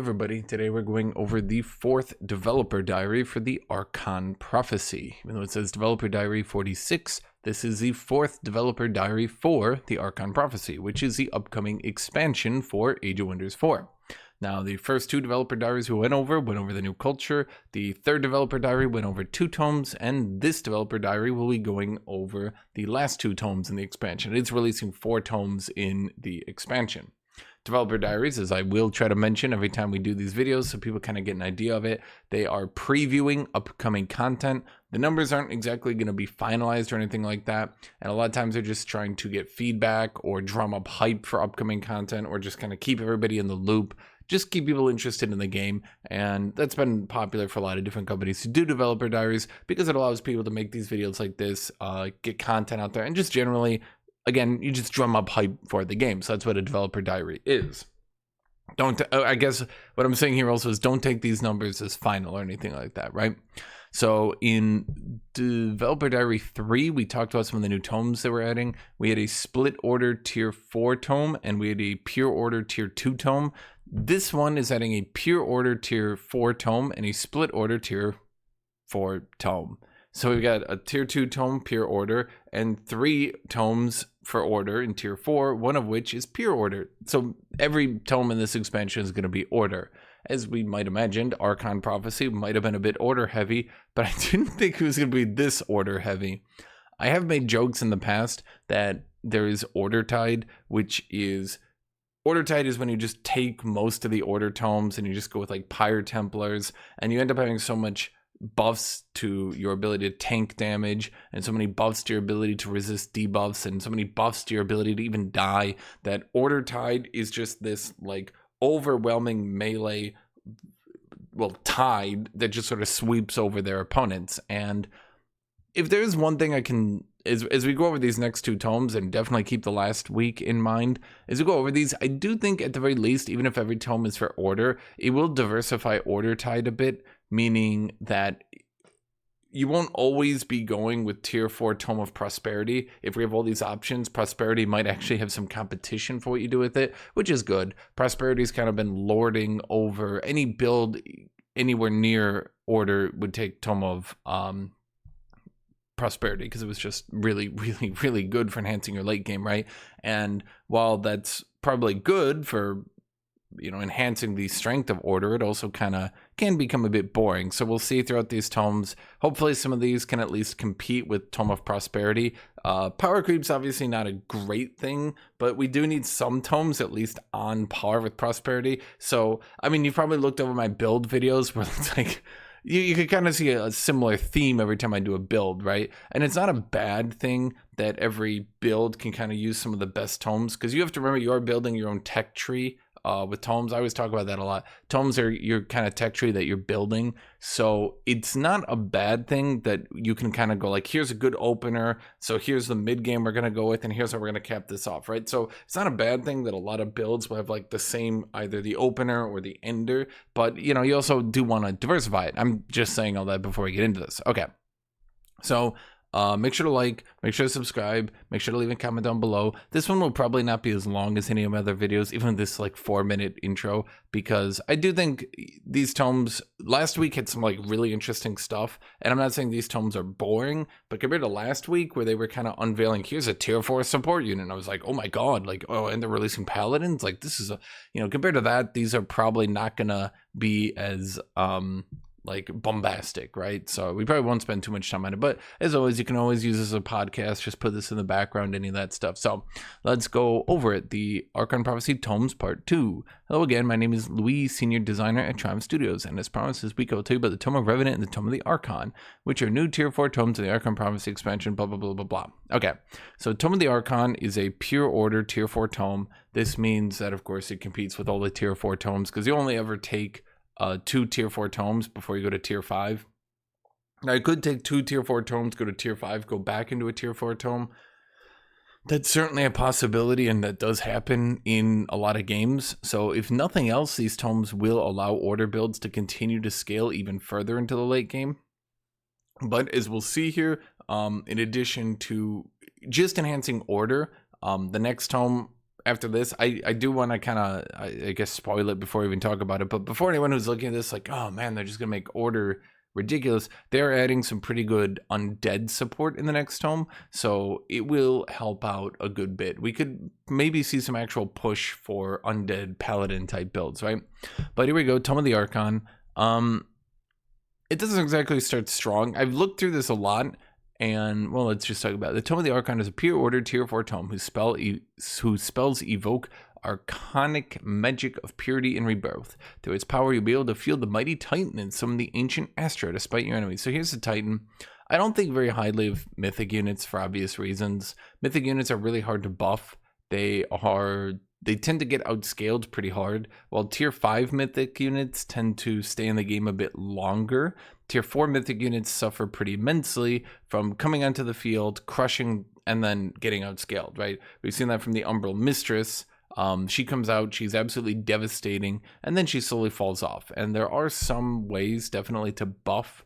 everybody, today we're going over the 4th developer diary for the Archon Prophecy. Even though it says developer diary 46, this is the 4th developer diary for the Archon Prophecy, which is the upcoming expansion for Age of Wonders 4. Now, the first 2 developer diaries we went over the new culture. The 3rd developer diary went over 2 tomes, and this developer diary will be going over the last 2 tomes in the expansion. It's releasing 4 tomes in the expansion. Developer diaries, as I will try to mention every time we do these videos so people kind of get an idea of it, they are previewing upcoming content. The numbers aren't exactly going to be finalized or anything like that, and a lot of times they're just trying to get feedback or drum up hype for upcoming content, or just kind of keep everybody in the loop, just keep people interested in the game. And that's been popular for a lot of different companies to do developer diaries, because it allows people to make these videos like this, get content out there, and just generally, again, you just drum up hype for the game. So that's what a developer diary is. I guess what I'm saying here also is don't take these numbers as final or anything like that, right? So in developer diary 3, we talked about some of the new tomes that we're adding. We had a split order tier 4 tome, and we had a pure order tier 2 tome. This one is adding a pure order tier 4 tome and a split order tier 4 tome. So we've got a tier 2 tome pure order and 3 tomes for order in tier 4, one of which is pure order. So every tome in this expansion is going to be order. As we might imagined, Archon Prophecy might have been a bit order heavy, but I didn't think it was going to be this order heavy. I have made jokes in the past that there is order tide, which is... Order tide is when you just take most of the order tomes and you just go with like Pyre Templars, and you end up having so much buffs to your ability to tank damage, and so many buffs to your ability to resist debuffs, and so many buffs to your ability to even die, that order tide is just this like overwhelming melee, well, tide that just sort of sweeps over their opponents. And if there's one thing I can, as we go over these next 2 tomes, and definitely keep the last week in mind, as we go over these, I do think at the very least, even if every tome is for order, it will diversify order tide a bit, meaning that you won't always be going with tier 4 Tome of Prosperity. If we have all these options, Prosperity might actually have some competition for what you do with it, which is good. Prosperity's kind of been lording over any build anywhere near order would take Tome of Prosperity, because it was just really good for enhancing your late game, right? And while that's probably good for, you know, enhancing the strength of order, it also kind of can become a bit boring. So we'll see throughout these tomes. Hopefully some of these can at least compete with Tome of Prosperity. Power creep's obviously not a great thing, but we do need some tomes at least on par with Prosperity. So, I mean, you've probably looked over my build videos where it's like, you could kind of see a similar theme every time I do a build, right? And it's not a bad thing that every build can kind of use some of the best tomes, because you have to remember you're building your own tech tree with tomes. I always talk about that a lot. Tomes are your kind of tech tree that you're building. So it's not a bad thing that you can kind of go like, here's a good opener, so here's the mid game we're going to go with, and here's how we're going to cap this off, right? So it's not a bad thing that a lot of builds will have like the same, either the opener or the ender, but you know, you also do want to diversify it. I'm just saying all that before we get into this. Okay. So make sure to like, make sure to subscribe, make sure to leave a comment down below. This one will probably not be as long as any of my other videos, even this like 4-minute intro, because I do think these tomes last week had some like really interesting stuff. And I'm not saying these tomes are boring, but compared to last week where they were kind of unveiling, here's a tier 4 support unit, and I was like, oh my god, like, oh, and they're releasing paladins, like this is a, you know, compared to that, these are probably not gonna be as like bombastic, right? So we probably won't spend too much time on it, but as always, you can always use this as a podcast, just put this in the background, any of that stuff. So let's go over it. The Archon Prophecy Tomes Part 2. Hello again, my name is Louis, Senior Designer at Triumph Studios, and as promised this week I will tell you about the Tome of Revenant and the Tome of the Archon, which are new tier 4 tomes of the Archon Prophecy expansion, blah blah blah blah blah. Okay, so Tome of the Archon is a pure order tier 4 tome. This means that of course it competes with all the tier 4 tomes, because you only ever take 2 tier 4 tomes before you go to tier 5. Now, I could take 2 tier 4 tomes, go to tier 5, go back into a tier 4 tome. That's certainly a possibility, and that does happen in a lot of games. So if nothing else, these tomes will allow order builds to continue to scale even further into the late game. But as we'll see here, in addition to just enhancing order, the next tome after this, I do want to kind of, I guess, spoil it before we even talk about it. But before anyone who's looking at this, like, oh man, they're just going to make order ridiculous, they're adding some pretty good undead support in the next tome, so it will help out a good bit. We could maybe see some actual push for undead paladin type builds, right? But here we go, Tome of the Archon. It doesn't exactly start strong. I've looked through this a lot, and well, let's just talk about it. The Tome of the Archon is a pure order tier 4 tome whose spells evoke archonic magic of purity and rebirth. Through its power, you'll be able to feel the mighty Titan and summon the ancient Astra despite your enemies. So here's the Titan. I don't think very highly of mythic units for obvious reasons. Mythic units are really hard to buff. They tend to get outscaled pretty hard, while tier 5 mythic units tend to stay in the game a bit longer. Tier 4 mythic units suffer pretty immensely from coming onto the field, crushing, and then getting outscaled, right? We've seen that from the Umbral Mistress. She comes out, she's absolutely devastating, and then she slowly falls off. And there are some ways definitely to buff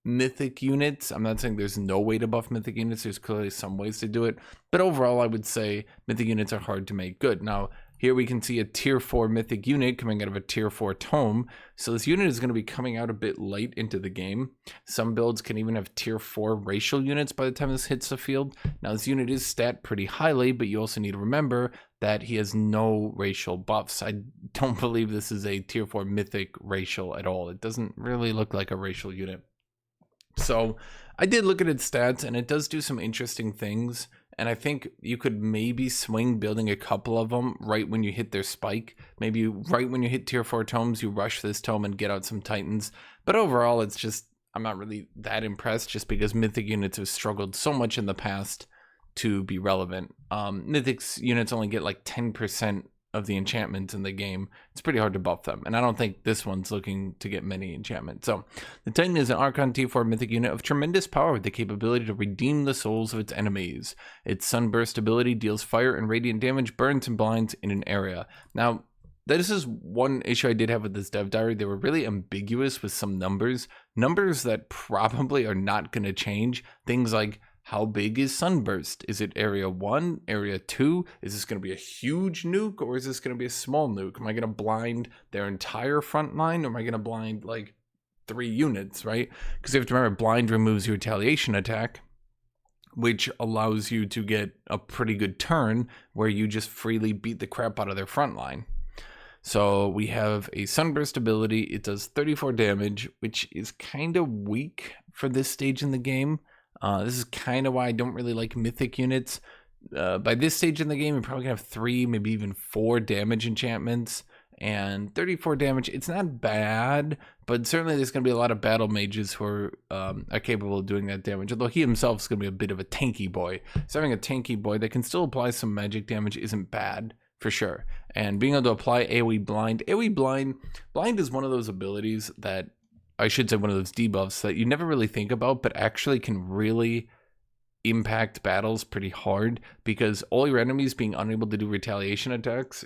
mythic units. I'm not saying there's no way to buff mythic units, there's clearly some ways to do it, but overall I would say mythic units are hard to make good. Now here we can see a tier 4 mythic unit coming out of a tier 4 tome, so this unit is going to be coming out a bit late into the game. Some builds can even have tier 4 racial units by the time this hits the field. Now this unit is stat pretty highly, but you also need to remember that he has no racial buffs. I don't believe this is a tier 4 mythic racial at all. It doesn't really look like a racial unit. So I did look at its stats, and it does do some interesting things, and I think you could maybe swing building a couple of them right when you hit their spike. Maybe right when you hit tier 4 tomes, you rush this tome and get out some Titans. But overall, it's just, I'm not really that impressed, just because mythic units have struggled so much in the past to be relevant. Mythic units only get like 10% of the enchantments in the game. It's pretty hard to buff them, and I don't think this one's looking to get many enchantments. So the Titan is an Archon T4 mythic unit of tremendous power with the capability to redeem the souls of its enemies. Its Sunburst ability deals fire and radiant damage, burns and blinds in an area. Now this is one issue I did have with this dev diary. They were really ambiguous with some numbers that probably are not going to change. Things like, how big is Sunburst? Is it area 1, area 2? Is this going to be a huge nuke, or is this going to be a small nuke? Am I going to blind their entire front line, or am I going to blind like 3 units, right? Because you have to remember, blind removes your retaliation attack, which allows you to get a pretty good turn where you just freely beat the crap out of their front line. So we have a Sunburst ability. It does 34 damage, which is kind of weak for this stage in the game. This is kind of why I don't really like mythic units. By this stage in the game, you're probably going to have 3, maybe even 4 damage enchantments. And 34 damage, it's not bad, but certainly there's going to be a lot of battle mages who are capable of doing that damage. Although he himself is going to be a bit of a tanky boy. So having a tanky boy that can still apply some magic damage isn't bad, for sure. And being able to apply AoE Blind. AoE Blind is one of those abilities that, I should say one of those debuffs that you never really think about, but actually can really impact battles pretty hard, because all your enemies being unable to do retaliation attacks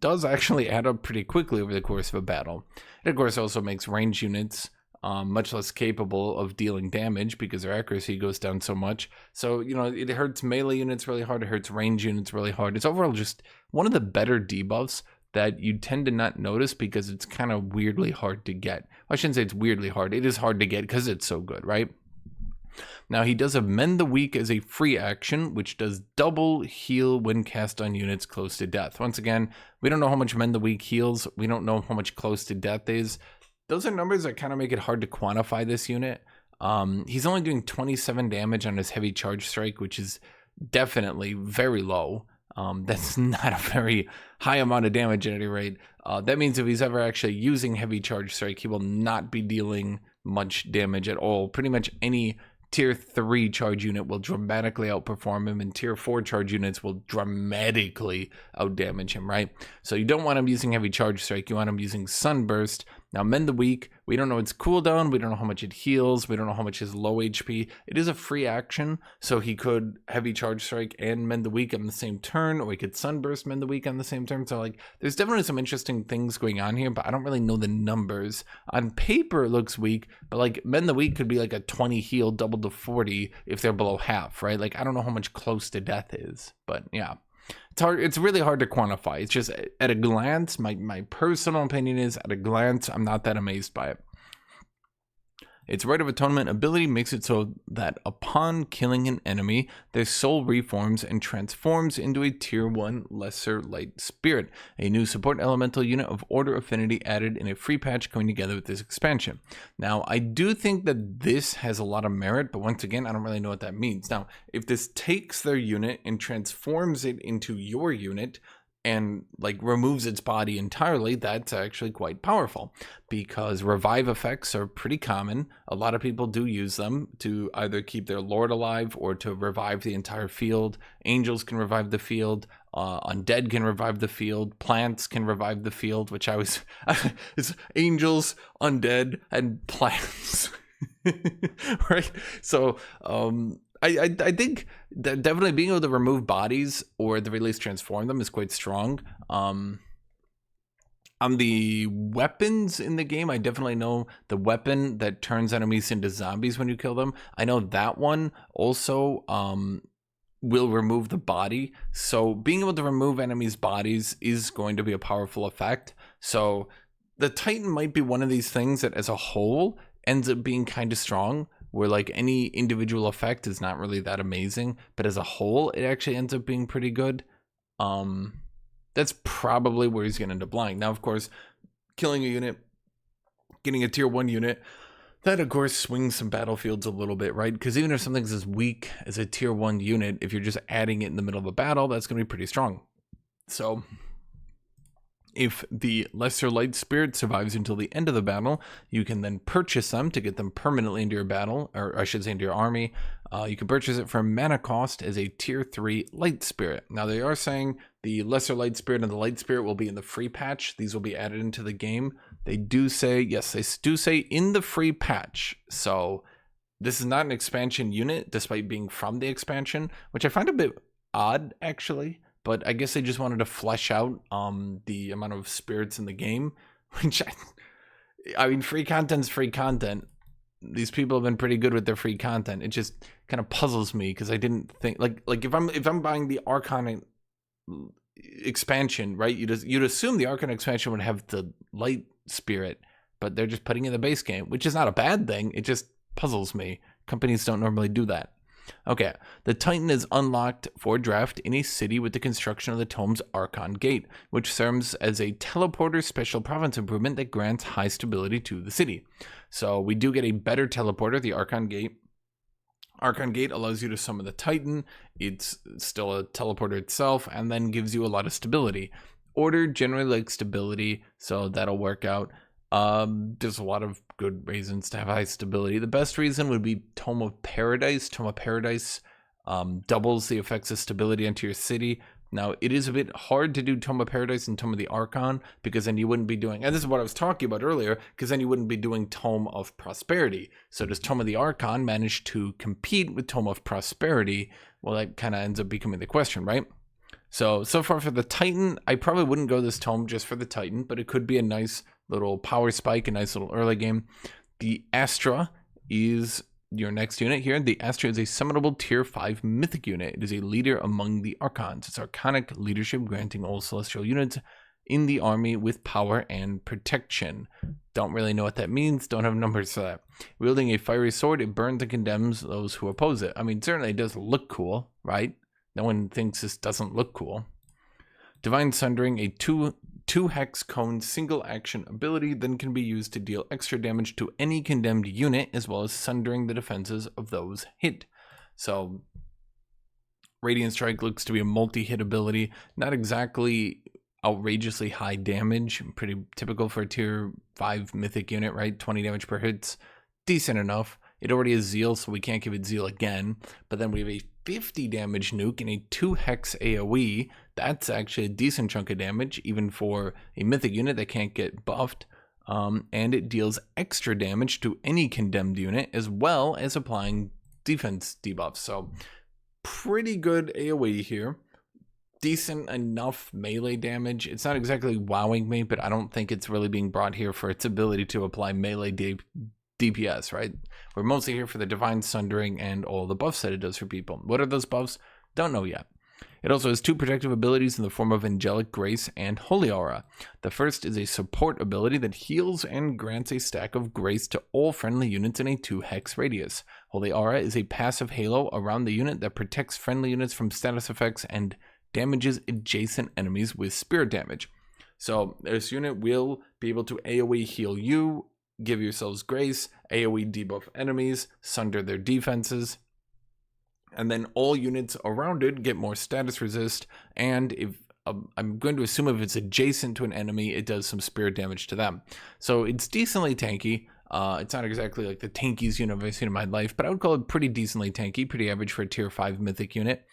does actually add up pretty quickly over the course of a battle. It of course also makes range units much less capable of dealing damage because their accuracy goes down so much. So, you know, it hurts melee units really hard, it hurts range units really hard. It's overall just one of the better debuffs that you tend to not notice because it's kind of weirdly hard to get. I shouldn't say it's weirdly hard. It is hard to get because it's so good, right? Now, he does have Mend the Weak as a free action, which does double heal when cast on units close to death. Once again, we don't know how much Mend the Weak heals. We don't know how much close to death is. Those are numbers that kind of make it hard to quantify this unit. He's only doing 27 damage on his heavy charge strike, which is definitely very low. That's not a very high amount of damage at any rate. That means if he's ever actually using heavy charge strike, he will not be dealing much damage at all. Pretty much any tier 3 charge unit will dramatically outperform him, and tier 4 charge units will dramatically outdamage him, right? So you don't want him using heavy charge strike, you want him using Sunburst. Now, Mend the Weak, we don't know its cooldown, we don't know how much it heals, we don't know how much is low HP. It is a free action, so he could heavy charge strike and Mend the Weak on the same turn, or he could Sunburst Mend the Weak on the same turn. So like, there's definitely some interesting things going on here, but I don't really know the numbers. On paper, it looks weak, but like Mend the Weak could be like a 20 heal doubled to 40 if they're below half, right? Like, I don't know how much close to death is, but yeah. It's really hard to quantify. It's just at a glance, my personal opinion is at a glance, I'm not that amazed by it. Its Rite of Atonement ability makes it so that upon killing an enemy, their soul reforms and transforms into a tier 1 lesser light spirit, a new support elemental unit of order affinity added in a free patch coming together with this expansion. Now, I do think that this has a lot of merit, but once again, I don't really know what that means. Now, if this takes their unit and transforms it into your unit, and like removes its body entirely, that's actually quite powerful, because revive effects are pretty common. A lot of people do use them to either keep their lord alive or to revive the entire field. Angels can revive the field, undead can revive the field, plants can revive the field, which I was it's angels, undead, and plants. Right? So I think that definitely being able to remove bodies or at the very least transform them is quite strong. On the weapons in the game, I definitely know the weapon that turns enemies into zombies when you kill them. I know that one also will remove the body. So being able to remove enemies' bodies is going to be a powerful effect. So the Titan might be one of these things that as a whole ends up being kind of strong, where like any individual effect is not really that amazing, but as a whole, it actually ends up being pretty good. That's probably where he's going to end up lying. Now, of course, killing a unit, getting a tier 1 unit, that of course swings some battlefields a little bit, right? Because even if something's as weak as a tier 1 unit, if you're just adding it in the middle of a battle, that's going to be pretty strong. So if the Lesser Light Spirit survives until the end of the battle, you can then purchase them to get them permanently into your battle, or I should say into your army. You can purchase it for mana cost as a tier 3 Light Spirit. Now they are saying the Lesser Light Spirit and the Light Spirit will be in the free patch. These will be added into the game. They do say, yes, they do say in the free patch. So this is not an expansion unit, despite being from the expansion, which I find a bit odd, actually. But I guess they just wanted to flesh out the amount of spirits in the game, which I mean, free content's free content. These people have been pretty good with their free content. It just kind of puzzles me because I didn't think like if I'm buying the Archon expansion, right? You'd assume the Archon expansion would have the light spirit, but they're just putting in the base game, which is not a bad thing. It just puzzles me. Companies don't normally do that. Okay, the Titan is unlocked for draft in a city with the construction of the Tome's Archon Gate, which serves as a teleporter special province improvement that grants high stability to the city. So we do get a better teleporter, the Archon Gate. Archon Gate allows you to summon the Titan. It's still a teleporter itself, and then gives you a lot of stability. Order generally likes stability, so that'll work out. There's a lot of good reasons to have high stability. The best reason would be Tome of Paradise. Tome of Paradise doubles the effects of stability into your city. Now, it is a bit hard to do Tome of Paradise and Tome of the Archon, because then you wouldn't be doing, and this is what I was talking about earlier, because then you wouldn't be doing Tome of Prosperity. So does Tome of the Archon manage to compete with Tome of Prosperity? Well, that kind of ends up becoming the question, right? So far for the Titan, I probably wouldn't go this tome just for the Titan, but it could be a nice little power spike, a nice little early game. The Astra is your next unit here. The Astra is a summonable tier 5 mythic unit. It is a leader among the Archons. It's archonic leadership, granting all celestial units in the army with power and protection. Don't really know what that means. Don't have numbers for that. Wielding a fiery sword, it burns and condemns those who oppose it. I mean, certainly it does look cool, right? No one thinks this doesn't look cool. Divine Sundering, a 2 hex cone single action ability, then can be used to deal extra damage to any condemned unit, as well as sundering the defenses of those hit. So Radiant Strike looks to be a multi-hit ability. Not exactly outrageously high damage. Pretty typical for a tier 5 mythic unit, right? 20 damage per hit's decent enough. It already has Zeal, so we can't give it Zeal again. But then we have a 50 damage nuke and a 2 hex AoE. That's actually a decent chunk of damage, even for a mythic unit that can't get buffed. And it deals extra damage to any condemned unit, as well as applying defense debuffs. So pretty good AoE here. Decent enough melee damage. It's not exactly wowing me, but I don't think it's really being brought here for its ability to apply melee DPS, right? We're mostly here for the Divine Sundering and all the buffs that it does for people. What are those buffs? Don't know yet. It also has 2 protective abilities in the form of Angelic Grace and Holy Aura. The first is a support ability that heals and grants a stack of Grace to all friendly units in a 2-hex radius. Holy Aura is a passive halo around the unit that protects friendly units from status effects and damages adjacent enemies with spirit damage. So this unit will be able to AoE heal you, give yourselves Grace, AoE debuff enemies, sunder their defenses, and then all units around it get more status resist, and if I'm going to assume if it's adjacent to an enemy, it does some spirit damage to them. So it's decently tanky. It's not exactly like the tankiest unit I've seen in my life, but I would call it pretty decently tanky, pretty average for a tier 5 mythic unit.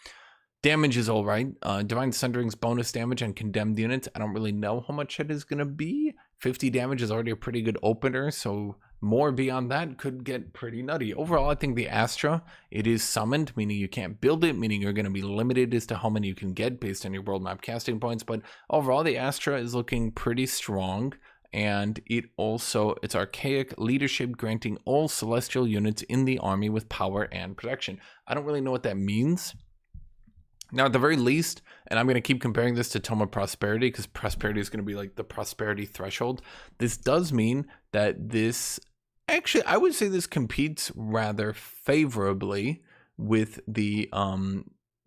Damage is all right. Divine Sundering's bonus damage on condemned units, I don't really know how much it is going to be. 50 damage is already a pretty good opener, so more beyond that could get pretty nutty. Overall, I think the Astra, it is summoned, meaning you can't build it, meaning you're going to be limited as to how many you can get based on your world map casting points, but overall, the Astra is looking pretty strong. And it's archaic leadership, granting all celestial units in the army with power and protection. I don't really know what that means. Now, at the very least, and I'm going to keep comparing this to Tome of Prosperity, because Prosperity is going to be like the Prosperity threshold. This does mean that this, actually, I would say this competes rather favorably with the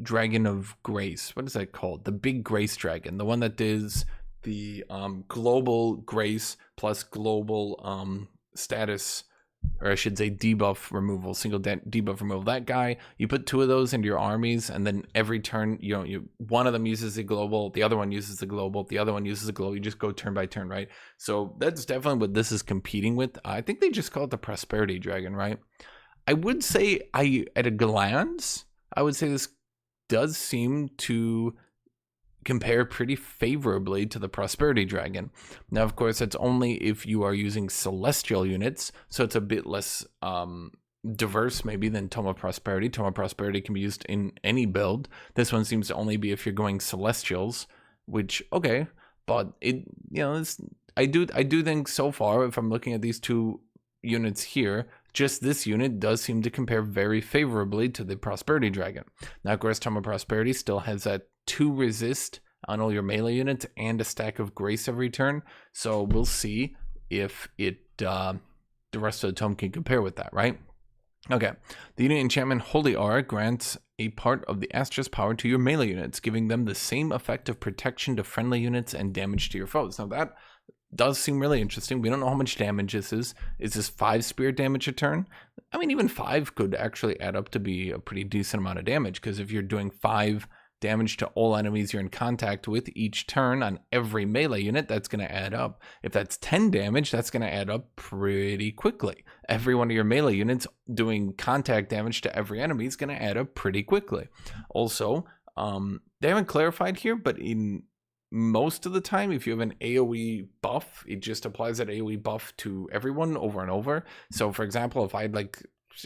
Dragon of Grace. What is that called? The Big Grace Dragon. The one that is the global Grace plus global status, or I should say debuff removal, single debuff removal. That guy, you put 2 of those into your armies, and then every turn, one of them uses the global, the other one uses the global, the other one uses the global. You just go turn by turn, right? So that's definitely what this is competing with. I think they just call it the Prosperity Dragon, right? I would say, at a glance, I would say this does seem to compare pretty favorably to the Prosperity Dragon. Now, of course, that's only if you are using celestial units, so it's a bit less diverse maybe than Tome of Prosperity. Tome of Prosperity can be used in any build. This one seems to only be if you're going celestials, which, okay, but it, I do think so far, if I'm looking at these 2 units here, just this unit does seem to compare very favorably to the Prosperity Dragon. Now, of course, Tome of Prosperity still has that 2 resist on all your melee units and a stack of Grace every turn. So we'll see if the rest of the tome can compare with that, right? Okay. The unit enchantment Holy Aura grants a part of the Astra's power to your melee units, giving them the same effect of protection to friendly units and damage to your foes. Now that does seem really interesting. We don't know how much damage this is. Is this 5 spirit damage a turn? I mean, even 5 could actually add up to be a pretty decent amount of damage, because if you're doing 5 damage to all enemies you're in contact with each turn on every melee unit, that's going to add up. If that's 10 damage, that's going to add up pretty quickly. Every one of your melee units doing contact damage to every enemy is going to add up pretty quickly. Also, they haven't clarified here, but in most of the time, if you have an AoE buff, it just applies that AoE buff to everyone over and over. So, for example, if I had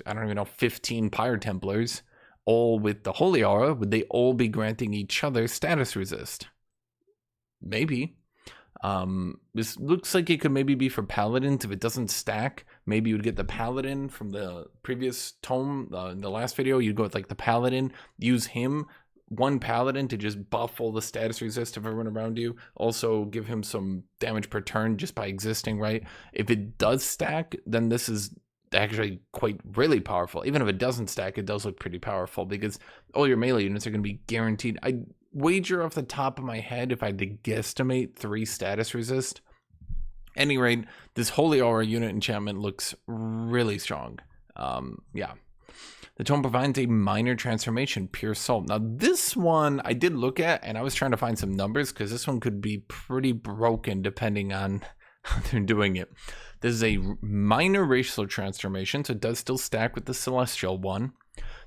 I don't even know, 15 Pyre Templars, all with the Holy Aura, would they all be granting each other status resist? Maybe. This looks like it could maybe be for Paladins. If it doesn't stack, maybe you would get the Paladin from the previous tome. In the last video, you'd go with the Paladin, use him, one Paladin, to just buff all the status resist of everyone around you. Also give him some damage per turn just by existing, right? If it does stack, then this is actually really powerful. Even if it doesn't stack, it does look pretty powerful, because all your melee units are going to be guaranteed. I wager off the top of my head, if I had to guesstimate, 3 status resist. At any rate, this Holy Aura unit enchantment looks really strong. Yeah. The tome provides a minor transformation, Pure Soul. Now, this one I did look at, and I was trying to find some numbers, because this one could be pretty broken depending on how they're doing it. This is a minor racial transformation, so it does still stack with the celestial one.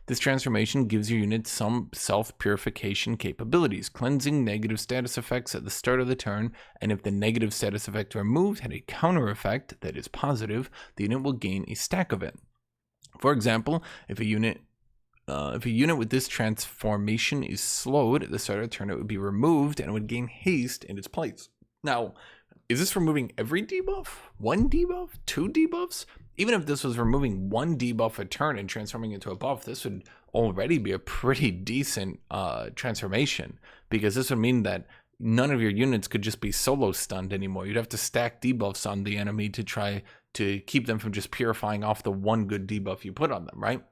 This transformation gives your unit some self-purification capabilities, cleansing negative status effects at the start of the turn, and if the negative status effect removed had a counter effect that is positive, the unit will gain a stack of it. For example, if a unit with this transformation is slowed at the start of the turn, it would be removed and it would gain haste in its place. Now, is this removing every debuff? 1 debuff? 2 debuffs? even if this was removing one debuff a turn and transforming into a buff, this would already be a pretty decent transformation, because this would mean that none of your units could just be solo stunned anymore. You'd have to stack debuffs on the enemy to try to keep them from just purifying off the one good debuff you put on them, right?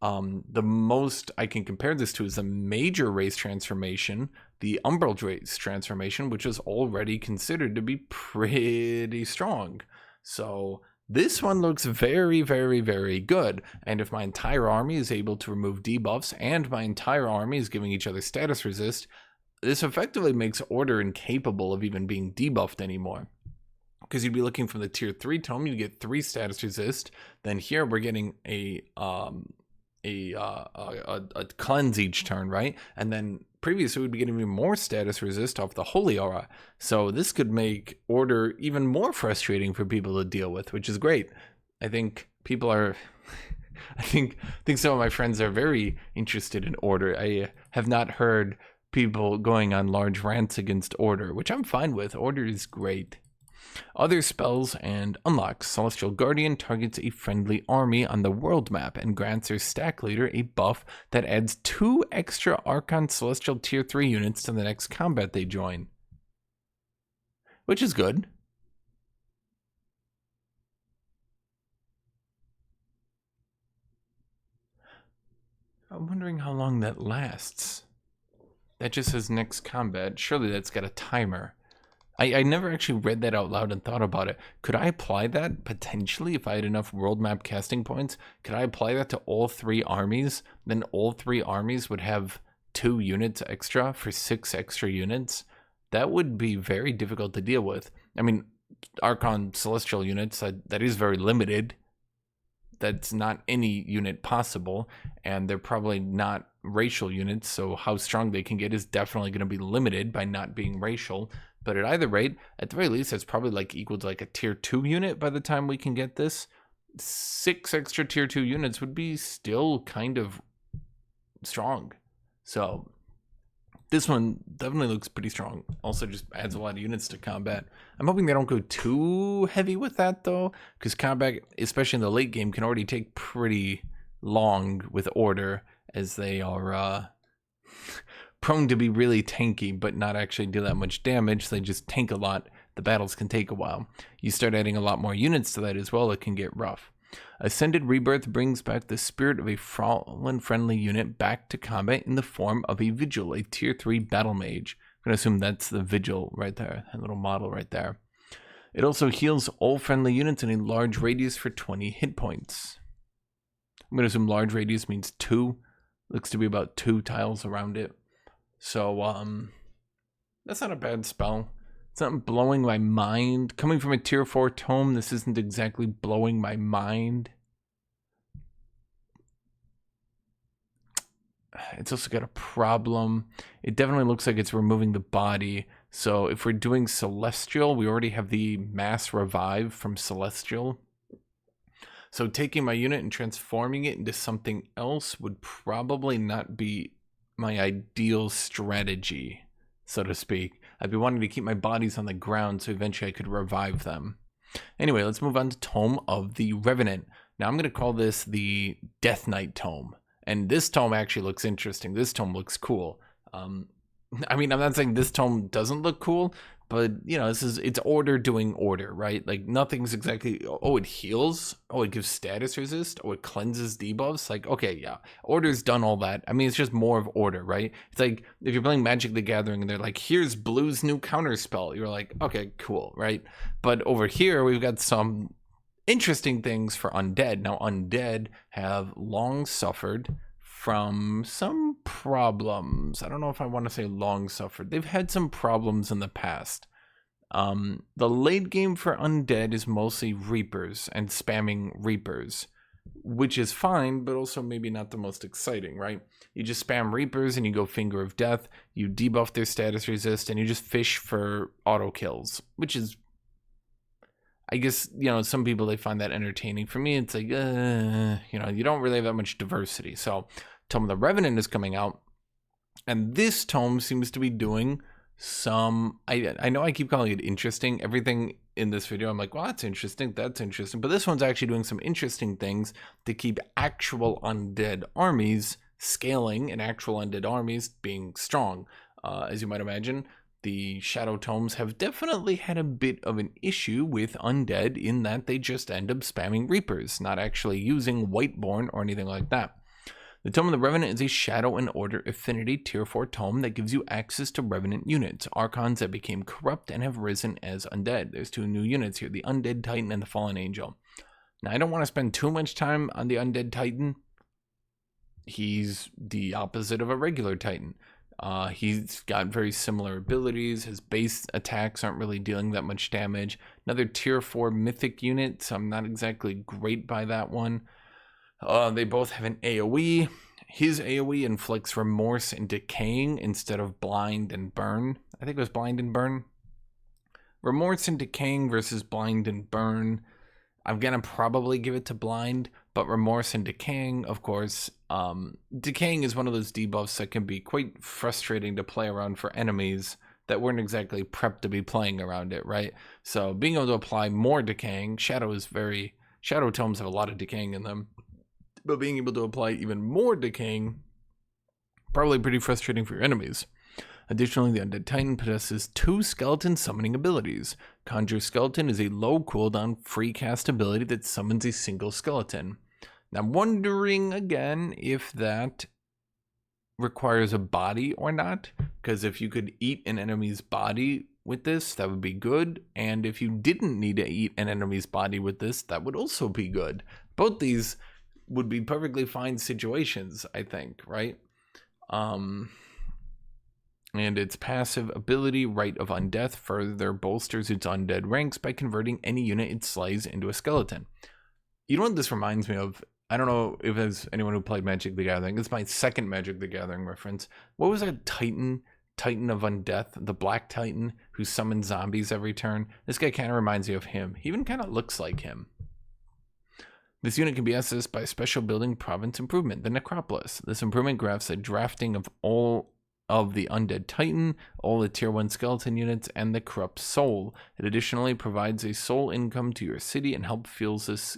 The most I can compare this to is the major race transformation, the Umbral race transformation, which is already considered to be pretty strong. So this one looks very, very, very good. And if my entire army is able to remove debuffs and my entire army is giving each other status resist, this effectively makes Order incapable of even being debuffed anymore. Because you'd be looking from the tier 3 tome, you get 3 status resist. Then here we're getting a cleanse each turn, right? And then previously we'd be getting even more status resist off the Holy Aura. So this could make Order even more frustrating for people to deal with, which is great. I think people are... I think some of my friends are very interested in Order. I have not heard people going on large rants against Order, which I'm fine with. Order is great. Other spells and unlocks. Celestial Guardian targets a friendly army on the world map and grants their stack leader a buff that adds 2 extra Archon Celestial tier 3 units to the next combat they join. Which is good. I'm wondering how long that lasts. That just says next combat. Surely that's got a timer. I never actually read that out loud and thought about it. Could I apply that potentially if I had enough world map casting points? Could I apply that to all 3 armies? Then all 3 armies would have 2 units extra for 6 extra units. That would be very difficult to deal with. I mean, Archon Celestial units, that is very limited. That's not any unit possible, and they're probably not racial units, so how strong they can get is definitely going to be limited by not being racial. But at either rate, at the very least, it's probably like equal to like a tier 2 unit by the time we can get this. 6 extra tier 2 units would be still kind of strong. So this one definitely looks pretty strong. Also just adds a lot of units to combat. I'm hoping they don't go too heavy with that though, because combat, especially in the late game, can already take pretty long with Order, as they are prone to be really tanky but not actually do that much damage. They just tank a lot. The battles can take a while. You start adding a lot more units to that as well, it can get rough. Ascended Rebirth brings back the spirit of a fallen friendly unit back to combat in the form of a Vigil, a tier 3 battle mage. I'm going to assume that's the Vigil right there, that little model right there. It also heals all friendly units in a large radius for 20 hit points. I'm going to assume large radius means 2. Looks to be about 2 tiles around it. So, that's not a bad spell. It's not blowing my mind. Coming from a tier 4 tome, this isn't exactly blowing my mind. It's also got a problem. It definitely looks like it's removing the body. So if we're doing Celestial, we already have the mass revive from Celestial. So taking my unit and transforming it into something else would probably not be my ideal strategy, so to speak. I'd be wanting to keep my bodies on the ground so eventually I could revive them. Anyway, let's move on to Tome of the Revenant. Now I'm going to call this the Death Knight Tome. And this tome actually looks interesting. This tome looks cool. I mean, I'm not saying this tome doesn't look cool, but you know, it's Order doing Order, right? Like nothing's exactly, oh, it heals, oh, it gives status resist, oh, it cleanses debuffs. Like, okay, yeah, Order's done all that. I mean, it's just more of Order, right? It's like if you're playing Magic the Gathering and they're like, here's Blue's new counter spell, you're like, okay, cool, right? But over here we've got some interesting things for Undead. Now, Undead have long suffered from some problems. I don't know if I want to say long suffered. They've had some problems in the past. The late game for Undead is mostly Reapers and spamming Reapers, which is fine, but also maybe not the most exciting, right? You just spam Reapers and you go Finger of Death, you debuff their status resist, and you just fish for auto kills, which is, I guess, you know, some people, they find that entertaining. For me, it's like, you know, you don't really have that much diversity. So Tome of the Revenant is coming out, and this tome seems to be doing some, I know I keep calling it interesting. Everything in this video. I'm like, well, that's interesting. That's interesting. But this one's actually doing some interesting things to keep actual undead armies scaling and actual undead armies being strong. As you might imagine, the Shadow Tomes have definitely had a bit of an issue with undead in that they just end up spamming Reapers, not actually using Whiteborn or anything like that. The Tome of the Revenant is a Shadow and Order Affinity Tier 4 Tome that gives you access to Revenant units, Archons that became corrupt and have risen as undead. There's 2 new units here, the Undead Titan and the Fallen Angel. Now, I don't want to spend too much time on the Undead Titan. He's the opposite of a regular Titan. He's got very similar abilities. His base attacks aren't really dealing that much damage. Another Tier 4 Mythic unit, so I'm not exactly great by that one. They both have an AoE. His AoE inflicts Remorse and Decaying instead of Blind and Burn. I think it was Blind and Burn. Remorse and Decaying versus Blind and Burn. I'm going to probably give it to Blind, but Remorse and Decaying, of course. Decaying is one of those debuffs that can be quite frustrating to play around for enemies that weren't exactly prepped to be playing around it, right? So being able to apply more Decaying, Shadow Tomes have a lot of Decaying in them. But being able to apply even more Decaying, probably pretty frustrating for your enemies. Additionally, the Undead Titan possesses 2 skeleton summoning abilities. Conjure Skeleton is a low cooldown free cast ability that summons a single skeleton. Now I'm wondering again if that requires a body or not, because if you could eat an enemy's body with this, that would be good, and if you didn't need to eat an enemy's body with this, that would also be good. Both these would be perfectly fine situations, I think, right? And its passive ability, Rite of Undeath, further bolsters its undead ranks by converting any unit it slays into a skeleton. You know what this reminds me of? I don't know if there's anyone who played Magic the Gathering. It's my second Magic the Gathering reference. What was that Titan of Undeath, the Black Titan, who summons zombies every turn? This guy kind of reminds me of him. He even kind of looks like him. This unit can be accessed by a special building province improvement, the Necropolis. This improvement grants a drafting of all of the Undead Titan, all the Tier 1 skeleton units, and the Corrupt Soul. It additionally provides a soul income to your city and help fuels this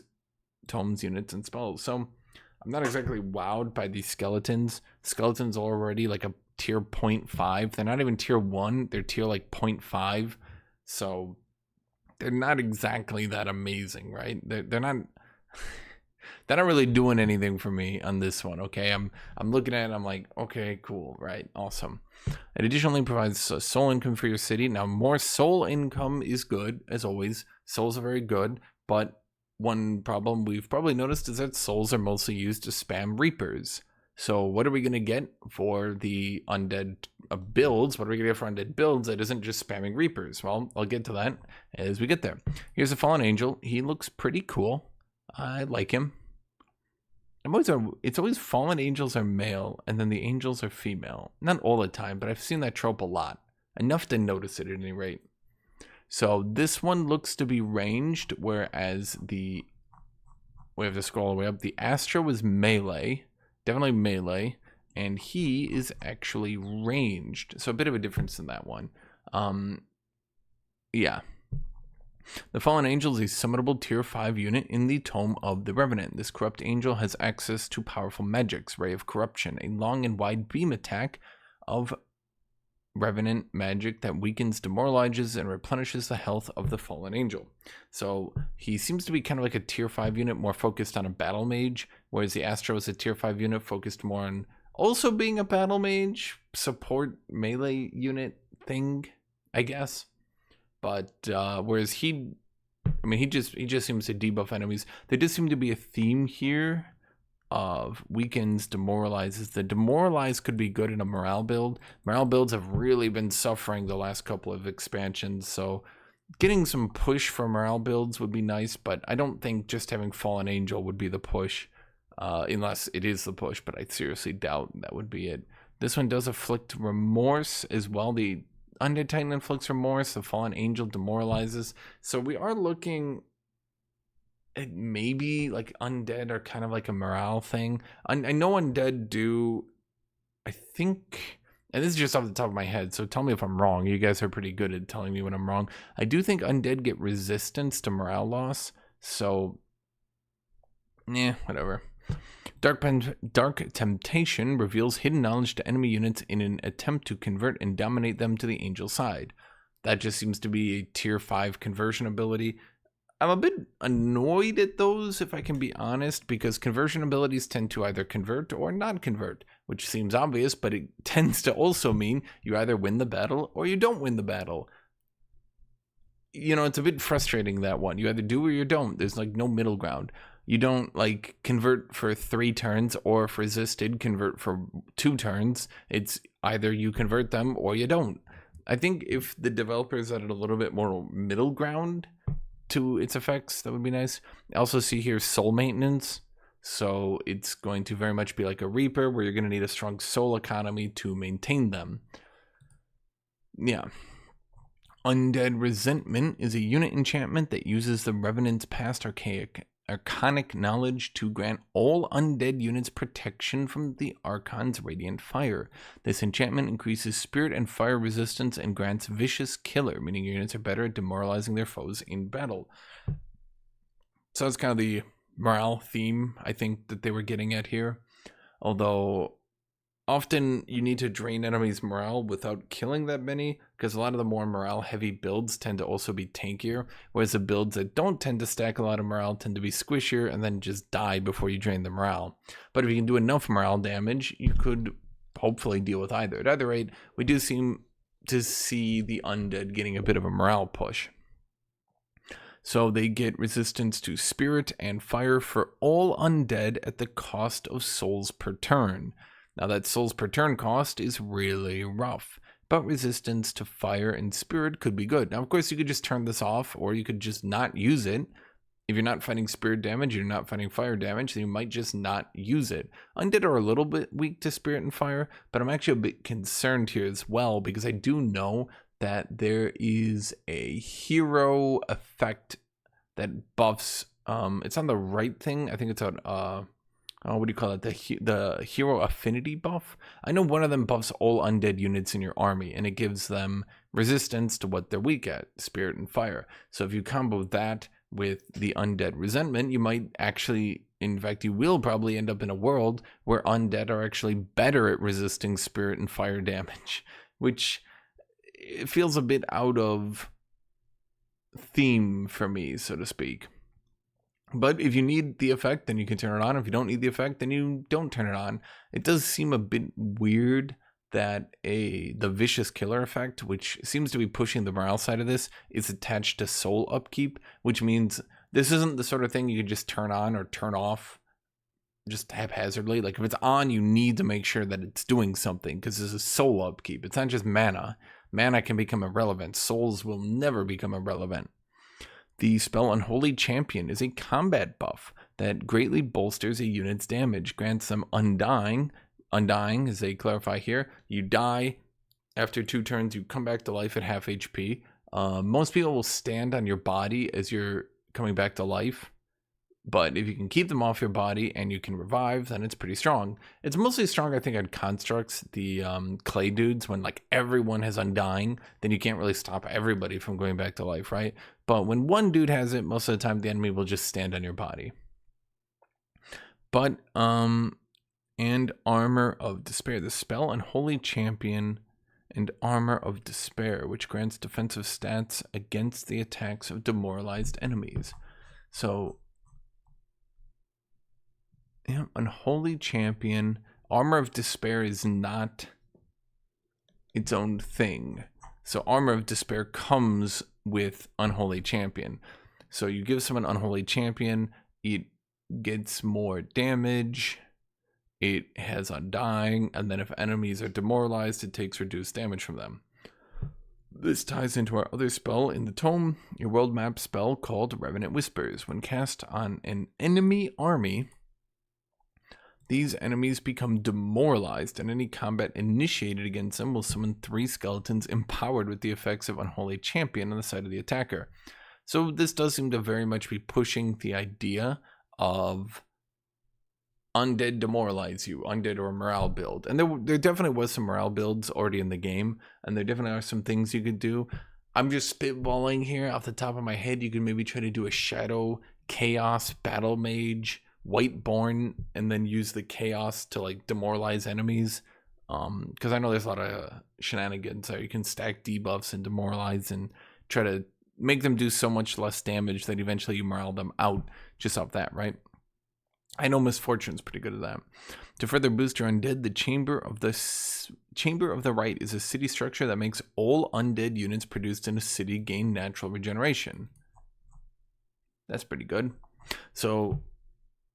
tome's units and spells. So I'm not exactly wowed by these skeletons. Skeletons are already like a tier 0.5. They're not even tier 1. They're tier like 0.5. So they're not exactly that amazing, right? They're not... They're not really doing anything for me on this one, okay? I'm looking at it, I'm like, okay, cool, right, awesome. It additionally provides soul income for your city. Now, more soul income is good, as always. Souls are very good, but one problem we've probably noticed is that souls are mostly used to spam Reapers. So what are we going to get for the undead builds? What are we going to get for undead builds that isn't just spamming Reapers? Well, I'll get to that as we get there. Here's a Fallen Angel. He looks pretty cool. I like him. It's always Fallen Angels are male and then the angels are female. Not all the time, but I've seen that trope a lot. Enough to notice it at any rate. So this one looks to be ranged, whereas we have to scroll all the way up. The Astra was melee, definitely melee, and he is actually ranged. So a bit of a difference in that one. Yeah. The Fallen Angel is a summonable tier 5 unit in the Tome of the Revenant. This corrupt angel has access to powerful magics, Ray of Corruption, a long and wide beam attack of Revenant magic that weakens, demoralizes, and replenishes the health of the Fallen Angel. So he seems to be kind of like a tier 5 unit, more focused on a battle mage, whereas the Astro is a tier 5 unit focused more on also being a battle mage, support melee unit thing, I guess. But whereas he just seems to debuff enemies. There does seem to be a theme here of weakens, demoralizes. The demoralize could be good in a morale build. Morale builds have really been suffering the last couple of expansions, so getting some push for morale builds would be nice, but I don't think just having Fallen Angel would be the push, unless it is the push, but I seriously doubt that would be it. This one does afflict remorse as well. The Undead Titan inflicts remorse, the Fallen Angel demoralizes. So we are looking at maybe like Undead are kind of like a morale thing. I know Undead do, I think and this is just off the top of my head, so tell me if I'm wrong. You guys are pretty good at telling me when I'm wrong. I do think undead get resistance to morale loss, so whatever. Dark Temptation reveals hidden knowledge to enemy units in an attempt to convert and dominate them to the angel side. That just seems to be a tier 5 conversion ability. I'm a bit annoyed at those, if I can be honest, because conversion abilities tend to either convert or not convert, which seems obvious, but it tends to also mean you either win the battle or you don't win the battle. You know, it's a bit frustrating, that one. You either do or you don't. There's like no middle ground. You don't like convert for 3 turns, or if resisted, convert for 2 turns. It's either you convert them or you don't. I think if the developers added a little bit more middle ground to its effects, that would be nice. I also see here soul maintenance. So it's going to very much be like a Reaper, where you're going to need a strong soul economy to maintain them. Yeah. Undead Resentment is a unit enchantment that uses the Revenant's past arcanic knowledge to grant all undead units protection from the Archon's radiant fire. This enchantment increases spirit and fire resistance and grants vicious killer, meaning your units are better at demoralizing their foes in battle. So that's kind of the morale theme I think that they were getting at here. Although often you need to drain enemies' morale without killing that many, because a lot of the more morale heavy builds tend to also be tankier, whereas the builds that don't tend to stack a lot of morale tend to be squishier and then just die before you drain the morale. But if you can do enough morale damage, you could hopefully deal with either. At either rate, we do seem to see the undead getting a bit of a morale push. So they get resistance to spirit and fire for all undead at the cost of souls per turn. Now that souls per turn cost is really rough, but resistance to fire and spirit could be good. Now, of course, you could just turn this off, or you could just not use it. If you're not fighting spirit damage, you're not fighting fire damage, then you might just not use it. Undead are a little bit weak to spirit and fire, but I'm actually a bit concerned here as well, because I do know that there is a hero effect that buffs, it's on the right thing. I think it's on, what do you call it? The hero affinity buff. I know one of them buffs all undead units in your army, and it gives them resistance to what they're weak at, spirit and fire. So if you combo that with the undead resentment, you might actually, in fact, you will probably end up in a world where undead are actually better at resisting spirit and fire damage, which it feels a bit out of theme for me, so to speak. But if you need the effect, then you can turn it on. If you don't need the effect, then you don't turn it on. It does seem a bit weird that the vicious killer effect, which seems to be pushing the morale side of this, is attached to soul upkeep, which means this isn't the sort of thing you can just turn on or turn off just haphazardly. Like if it's on, you need to make sure that it's doing something, because this is soul upkeep. It's not just mana. Mana can become irrelevant. Souls will never become irrelevant. The spell Unholy Champion is a combat buff that greatly bolsters a unit's damage, grants them Undying. Undying, as they clarify here, you die. After 2 turns, you come back to life at half HP. Most people will stand on your body as you're coming back to life. But if you can keep them off your body and you can revive, then it's pretty strong. It's mostly strong, I think, on constructs, the clay dudes, when like everyone has Undying, then you can't really stop everybody from going back to life, right? But when one dude has it, most of the time the enemy will just stand on your body. But, and Armor of Despair. The spell Unholy Champion and Armor of Despair, which grants defensive stats against the attacks of demoralized enemies. So, yeah, Unholy Champion. Armor of Despair is not its own thing. So Armor of Despair comes with Unholy Champion. So you give someone Unholy Champion, it gets more damage, it has Undying, and then if enemies are demoralized, it takes reduced damage from them. This ties into our other spell in the tome, a world map spell called Revenant Whispers. When cast on an enemy army, these enemies become demoralized, and any combat initiated against them will summon 3 skeletons empowered with the effects of Unholy Champion on the side of the attacker. So this does seem to very much be pushing the idea of Undead demoralize you, Undead or morale build. And there definitely was some morale builds already in the game, and there definitely are some things you could do. I'm just spitballing here off the top of my head. You could maybe try to do a Shadow, Chaos, Battle Mage, Whiteborn, and then use the Chaos to like demoralize enemies. Because I know there's a lot of shenanigans there. You can stack debuffs and demoralize and try to make them do so much less damage that eventually you morale them out just off that, right? I know Misfortune's pretty good at that. To further boost your undead, the Chamber of the Right is a city structure that makes all undead units produced in a city gain natural regeneration. That's pretty good. So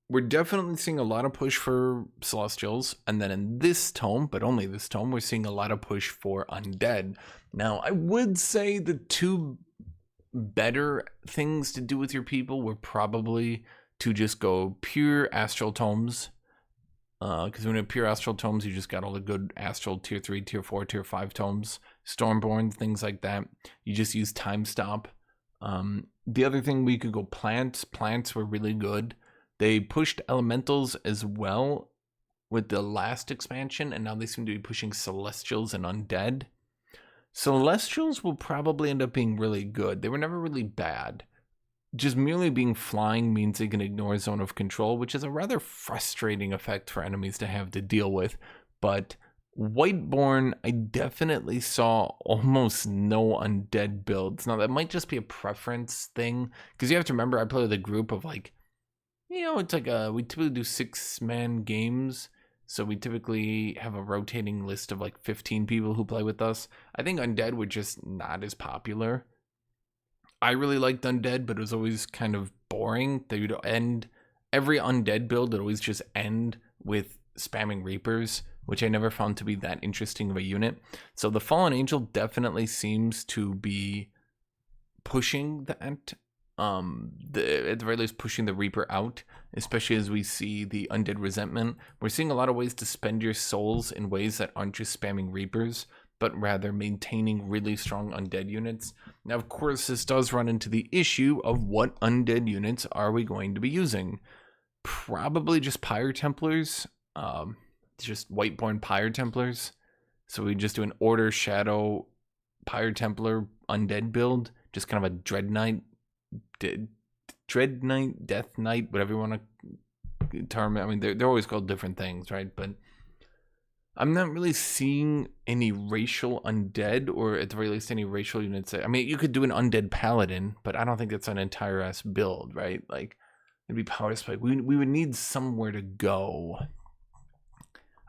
we're definitely seeing a lot of push for Celestials, and then in this tome, but only this tome, we're seeing a lot of push for undead. Now, I would say the two better things to do with your people were probably to just go pure Astral Tomes, because when you have pure Astral Tomes, you just got all the good Astral Tier 3, Tier 4, Tier 5 Tomes, Stormborn, things like that. You just use Time Stop. The other thing, we could go Plants. Plants were really good. They pushed Elementals as well with the last expansion, and now they seem to be pushing Celestials and Undead. Celestials will probably end up being really good. They were never really bad. Just merely being flying means they can ignore Zone of Control, which is a rather frustrating effect for enemies to have to deal with. But Whiteborn, I definitely saw almost no undead builds. Now, that might just be a preference thing, because you have to remember, I play with a group of like, it's like we typically do 6-man games. So we typically have a rotating list of like 15 people who play with us. I think Undead were just not as popular. I really liked Undead, but it was always kind of boring. They would end every Undead build would always just end with spamming Reapers, which I never found to be that interesting of a unit. So the Fallen Angel definitely seems to be pushing that. At the very least, pushing the Reaper out, especially as we see the Undead Resentment. We're seeing a lot of ways to spend your souls in ways that aren't just spamming Reapers, but rather maintaining really strong undead units. Now, of course, this does run into the issue of what undead units are we going to be using? Probably just Pyre Templars, just Whiteborn Pyre Templars. So we just do an Order Shadow Pyre Templar undead build, just kind of a Dread Knight, Death Knight, whatever you want to term it. I mean, they're always called different things, right? But I'm not really seeing any racial undead, or at the very least any racial units. I mean, you could do an undead paladin, but I don't think that's an entire ass build, right? Like, it'd be power spike. We would need somewhere to go.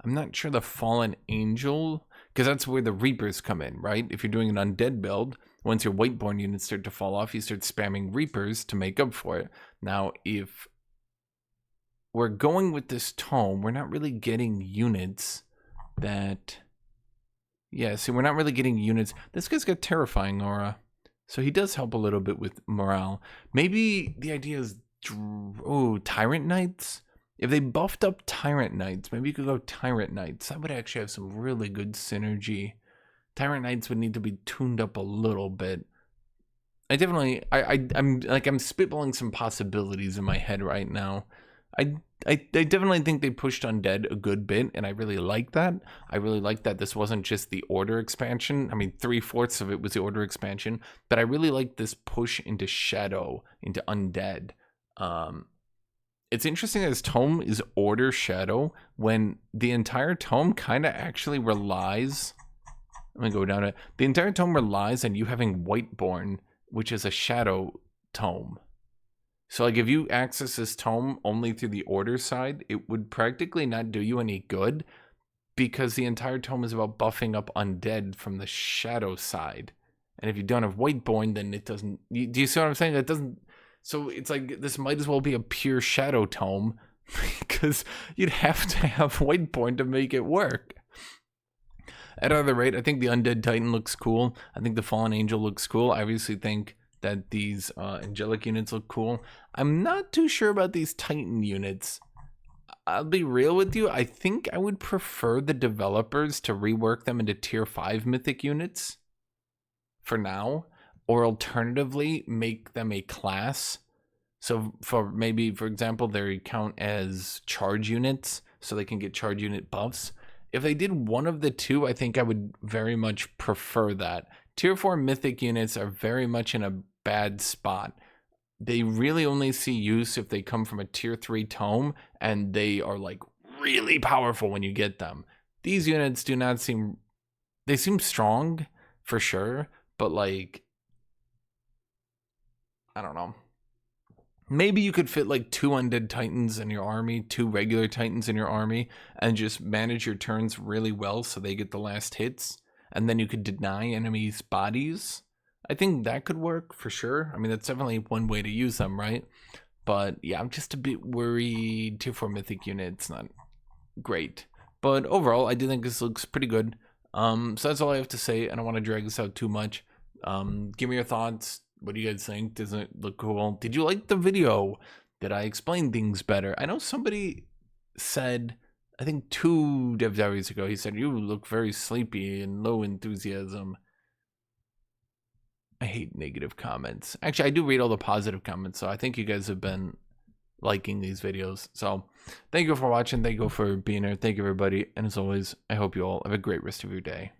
I'm not sure the Fallen Angel, because that's where the Reapers come in, right? If you're doing an undead build, once your Whiteborn units start to fall off, you start spamming Reapers to make up for it. Now, if we're going with this tome, we're not really getting units that, see, we're not really getting units. This guy's got Terrifying Aura, so he does help a little bit with morale. Maybe the idea is, Tyrant Knights? If they buffed up Tyrant Knights, maybe you could go Tyrant Knights. That would actually have some really good synergy. Tyrant Knights would need to be tuned up a little bit. I'm spitballing some possibilities in my head right now. I definitely think they pushed Undead a good bit, and I really like that. I really like that this wasn't just the Order expansion. I mean, 3/4 of it was the Order expansion, but I really like this push into Shadow, into Undead. It's interesting that this tome is Order Shadow, when the entire tome kind of actually relies... Let me go down to... The entire tome relies on you having Whiteborn, which is a Shadow tome. So, like, if you access this tome only through the Order side, it would practically not do you any good, because the entire tome is about buffing up Undead from the Shadow side. And if you don't have Whiteborn, then it doesn't... Do you see what I'm saying? That doesn't... So, it's like, this might as well be a pure Shadow tome, because you'd have to have Whiteborn to make it work. At either rate, I think the Undead Titan looks cool. I think the Fallen Angel looks cool. I obviously think that these angelic units look cool. I'm not too sure about these Titan units. I'll be real with you. I think I would prefer the developers to rework them into tier 5 mythic units for now, or alternatively make them a class. So for maybe, for example, they count as charge units, so they can get charge unit buffs. If they did one of the two, I think I would very much prefer that. Tier 4 mythic units are very much in a bad spot. They really only see use if they come from a tier 3 tome, and they are like really powerful when you get them. These units do not seem, they seem strong for sure, but like, I don't know. Maybe you could fit like 2 undead titans in your army, 2 regular titans in your army, and just manage your turns really well so they get the last hits, and then you could deny enemies bodies. I think that could work for sure. I mean, that's definitely one way to use them, right? But yeah, I'm just a bit worried. Tier 4 mythic unit's not great. But overall, I do think this looks pretty good. So that's all I have to say. I don't want to drag this out too much. Give me your thoughts. What do you guys think? Does it look cool? Did you like the video? Did I explain things better? I know somebody said, I think 2 dev diaries ago, he said, you look very sleepy and low enthusiasm. I hate negative comments. Actually, I do read all the positive comments, so I think you guys have been liking these videos. So thank you for watching. Thank you for being here. Thank you, everybody. And as always, I hope you all have a great rest of your day.